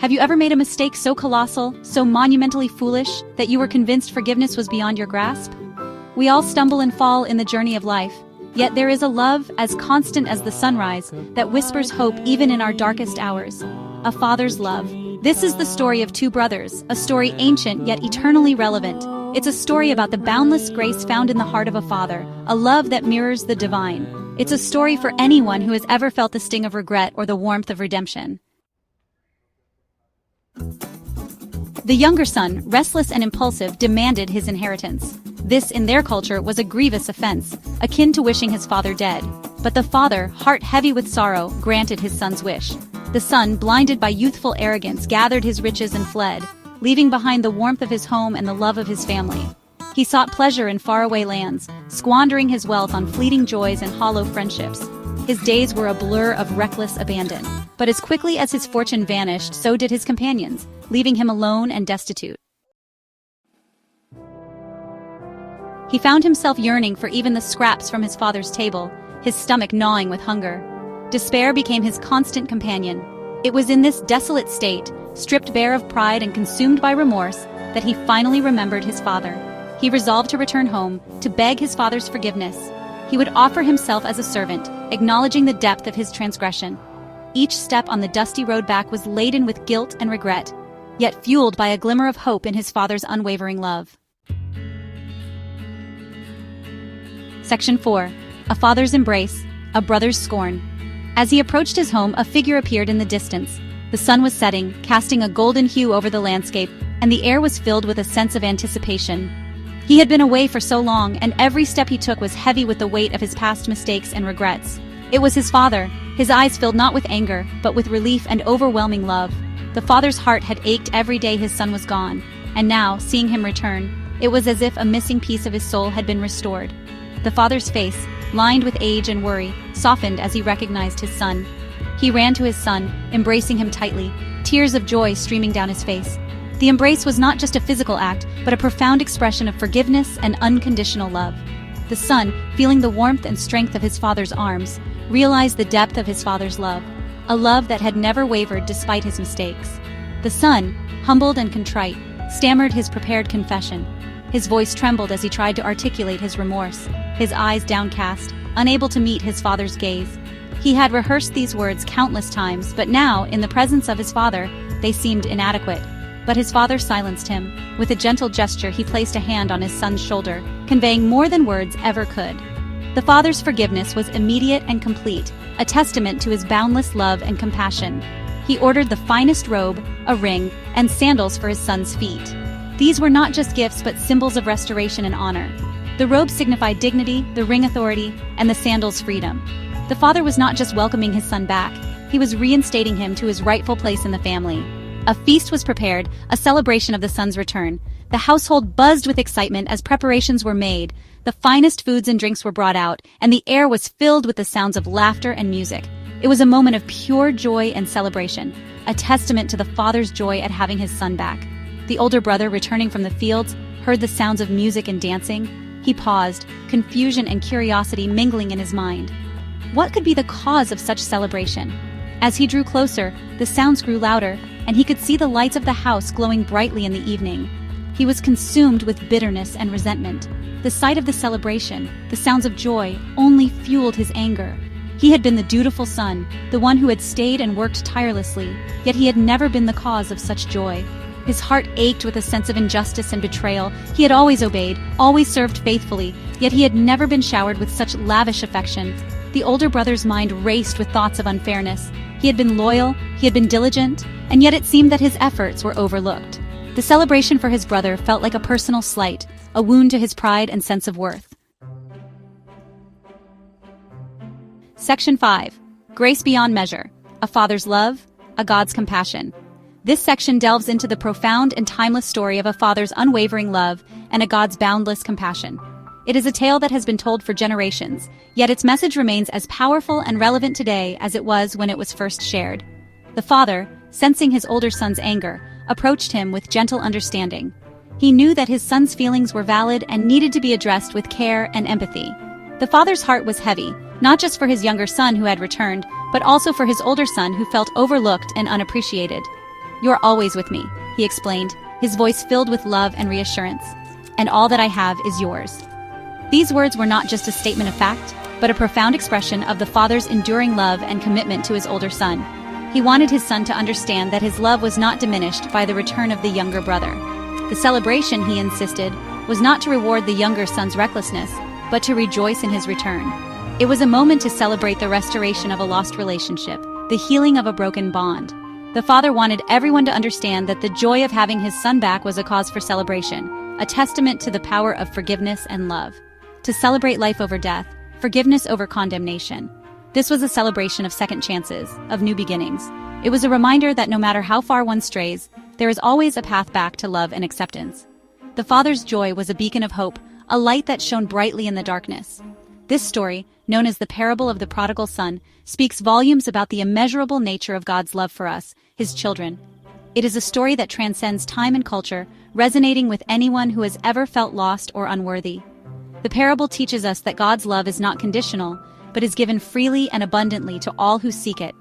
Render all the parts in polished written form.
Have you ever made a mistake so colossal, so monumentally foolish, that you were convinced forgiveness was beyond your grasp? We all stumble and fall in the journey of life, yet there is a love as constant as the sunrise that whispers hope even in our darkest hours. A father's love. This is the story of two brothers, a story ancient yet eternally relevant. It's a story about the boundless grace found in the heart of a father, a love that mirrors the divine. It's a story for anyone who has ever felt the sting of regret or the warmth of redemption. The younger son, restless and impulsive, demanded his inheritance. This, in their culture, was a grievous offense, akin to wishing his father dead. But the father, heart heavy with sorrow, granted his son's wish. The son, blinded by youthful arrogance, gathered his riches and fled, leaving behind the warmth of his home and the love of his family. He sought pleasure in faraway lands, squandering his wealth on fleeting joys and hollow friendships. His days were a blur of reckless abandon. But as quickly as his fortune vanished, so did his companions, leaving him alone and destitute. He found himself yearning for even the scraps from his father's table, his stomach gnawing with hunger. Despair became his constant companion. It was in this desolate state, stripped bare of pride and consumed by remorse, that he finally remembered his father. He resolved to return home, to beg his father's forgiveness. He would offer himself as a servant, acknowledging the depth of his transgression. Each step on the dusty road back was laden with guilt and regret, yet fueled by a glimmer of hope in his father's unwavering love. Section 4. A father's embrace, a brother's scorn. As he approached his home, a figure appeared in the distance. The sun was setting, casting a golden hue over the landscape, and the air was filled with a sense of anticipation. He had been away for so long, and every step he took was heavy with the weight of his past mistakes and regrets. It was his father, his eyes filled not with anger, but with relief and overwhelming love. The father's heart had ached every day his son was gone, and now, seeing him return, it was as if a missing piece of his soul had been restored. The father's face, lined with age and worry, softened as he recognized his son. He ran to his son, embracing him tightly, tears of joy streaming down his face. The embrace was not just a physical act, but a profound expression of forgiveness and unconditional love. The son, feeling the warmth and strength of his father's arms, realized the depth of his father's love, a love that had never wavered despite his mistakes. The son, humbled and contrite, stammered his prepared confession. His voice trembled as he tried to articulate his remorse, his eyes downcast, unable to meet his father's gaze. He had rehearsed these words countless times, but now, in the presence of his father, they seemed inadequate. But his father silenced him. With a gentle gesture, he placed a hand on his son's shoulder, conveying more than words ever could. The father's forgiveness was immediate and complete, a testament to his boundless love and compassion. He ordered the finest robe, a ring, and sandals for his son's feet. These were not just gifts but symbols of restoration and honor. The robe signified dignity, the ring authority, and the sandals freedom. The father was not just welcoming his son back, he was reinstating him to his rightful place in the family. A feast was prepared, a celebration of the son's return. The household buzzed with excitement as preparations were made. The finest foods and drinks were brought out, and the air was filled with the sounds of laughter and music. It was a moment of pure joy and celebration, a testament to the father's joy at having his son back. The older brother, returning from the fields, heard the sounds of music and dancing. He paused, confusion and curiosity mingling in his mind. What could be the cause of such celebration? As he drew closer, the sounds grew louder, and he could see the lights of the house glowing brightly in the evening. He was consumed with bitterness and resentment. The sight of the celebration, the sounds of joy, only fueled his anger. He had been the dutiful son, the one who had stayed and worked tirelessly, yet he had never been the cause of such joy. His heart ached with a sense of injustice and betrayal. He had always obeyed, always served faithfully, yet he had never been showered with such lavish affection. The older brother's mind raced with thoughts of unfairness. He had been loyal, he had been diligent, and yet it seemed that his efforts were overlooked. The celebration for his brother felt like a personal slight, a wound to his pride and sense of worth. Section 5. Grace Beyond Measure. A Father's Love, a God's Compassion. This section delves into the profound and timeless story of a father's unwavering love and a God's boundless compassion. It is a tale that has been told for generations, yet its message remains as powerful and relevant today as it was when it was first shared. The father, sensing his older son's anger, approached him with gentle understanding. He knew that his son's feelings were valid and needed to be addressed with care and empathy. The father's heart was heavy, not just for his younger son who had returned, but also for his older son who felt overlooked and unappreciated. "You're always with me," he explained, his voice filled with love and reassurance. "And all that I have is yours." These words were not just a statement of fact, but a profound expression of the father's enduring love and commitment to his older son. He wanted his son to understand that his love was not diminished by the return of the younger brother. The celebration, he insisted, was not to reward the younger son's recklessness, but to rejoice in his return. It was a moment to celebrate the restoration of a lost relationship, the healing of a broken bond. The father wanted everyone to understand that the joy of having his son back was a cause for celebration, a testament to the power of forgiveness and love. To celebrate life over death, forgiveness over condemnation. This was a celebration of second chances, of new beginnings. It was a reminder that no matter how far one strays, there is always a path back to love and acceptance. The father's joy was a beacon of hope, a light that shone brightly in the darkness. This story, known as the parable of the prodigal son, speaks volumes about the immeasurable nature of God's love for us, his children. It is a story that transcends time and culture, resonating with anyone who has ever felt lost or unworthy. The parable teaches us that God's love is not conditional, but is given freely and abundantly to all who seek it.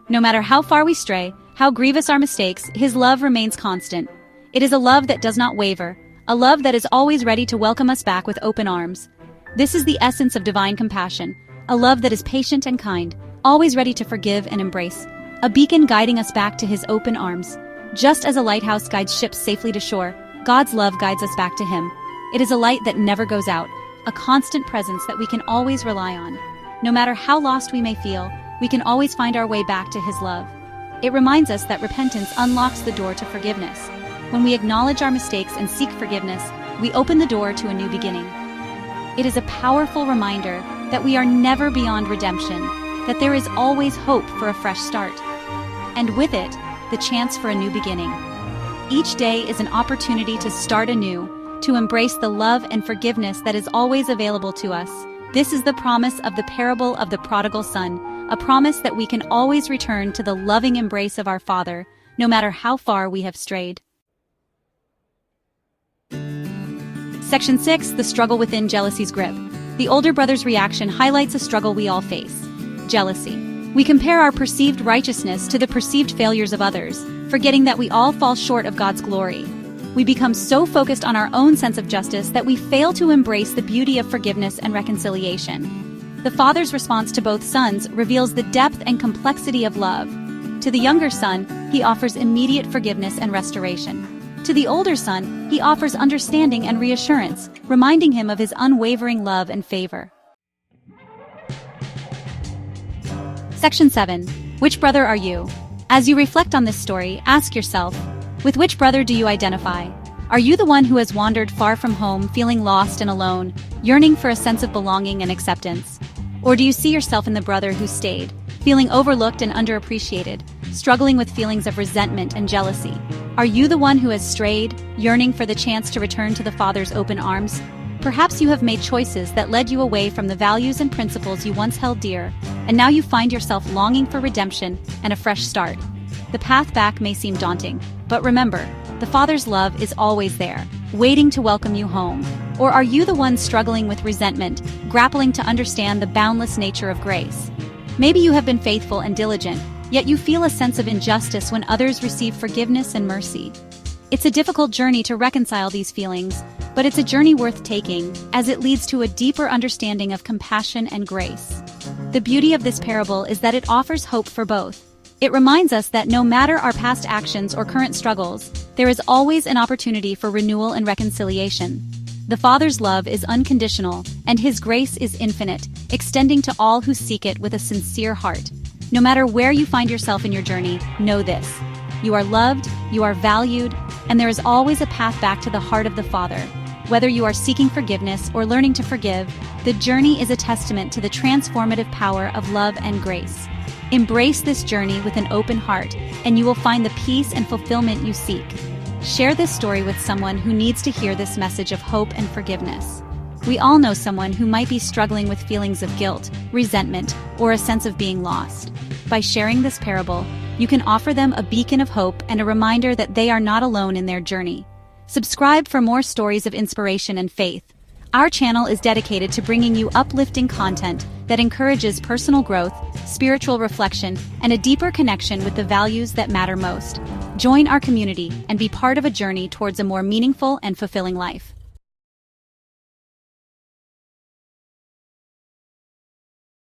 No matter how far we stray, how grievous our mistakes, his love remains constant. It is a love that does not waver, a love that is always ready to welcome us back with open arms. This is the essence of divine compassion, a love that is patient and kind, always ready to forgive and embrace, a beacon guiding us back to his open arms. Just as a lighthouse guides ships safely to shore, God's love guides us back to him. It is a light that never goes out, a constant presence that we can always rely on. No matter how lost we may feel, we can always find our way back to his love. It reminds us that repentance unlocks the door to forgiveness. When we acknowledge our mistakes and seek forgiveness, we open the door to a new beginning. It is a powerful reminder that we are never beyond redemption, that there is always hope for a fresh start. And with it, the chance for a new beginning. Each day is an opportunity to start anew, to embrace the love and forgiveness that is always available to us. This is the promise of the parable of the prodigal son, a promise that we can always return to the loving embrace of our Father, no matter how far we have strayed. Section 6, the struggle within jealousy's grip. The older brother's reaction highlights a struggle we all face: jealousy. We compare our perceived righteousness to the perceived failures of others, forgetting that we all fall short of God's glory. We become so focused on our own sense of justice that we fail to embrace the beauty of forgiveness and reconciliation. The father's response to both sons reveals the depth and complexity of love. To the younger son, he offers immediate forgiveness and restoration. To the older son, he offers understanding and reassurance, reminding him of his unwavering love and favor. Section 7. Which brother are you? As you reflect on this story, ask yourself, with which brother do you identify? Are you the one who has wandered far from home, feeling lost and alone, yearning for a sense of belonging and acceptance? Or do you see yourself in the brother who stayed, feeling overlooked and underappreciated, struggling with feelings of resentment and jealousy? Are you the one who has strayed, yearning for the chance to return to the Father's open arms? Perhaps you have made choices that led you away from the values and principles you once held dear, and now you find yourself longing for redemption and a fresh start. The path back may seem daunting, but remember, the Father's love is always there, waiting to welcome you home. Or are you the one struggling with resentment, grappling to understand the boundless nature of grace? Maybe you have been faithful and diligent, yet you feel a sense of injustice when others receive forgiveness and mercy. It's a difficult journey to reconcile these feelings, but it's a journey worth taking, as it leads to a deeper understanding of compassion and grace. The beauty of this parable is that it offers hope for both. It reminds us that no matter our past actions or current struggles, there is always an opportunity for renewal and reconciliation. The Father's love is unconditional, and His grace is infinite, extending to all who seek it with a sincere heart. No matter where you find yourself in your journey, know this: you are loved, you are valued, and there is always a path back to the heart of the Father. Whether you are seeking forgiveness or learning to forgive, the journey is a testament to the transformative power of love and grace. Embrace this journey with an open heart, and you will find the peace and fulfillment you seek. Share this story with someone who needs to hear this message of hope and forgiveness. We all know someone who might be struggling with feelings of guilt, resentment, or a sense of being lost. By sharing this parable, you can offer them a beacon of hope and a reminder that they are not alone in their journey. Subscribe for more stories of inspiration and faith. Our channel is dedicated to bringing you uplifting content that encourages personal growth, spiritual reflection, and a deeper connection with the values that matter most. Join our community and be part of a journey towards a more meaningful and fulfilling life.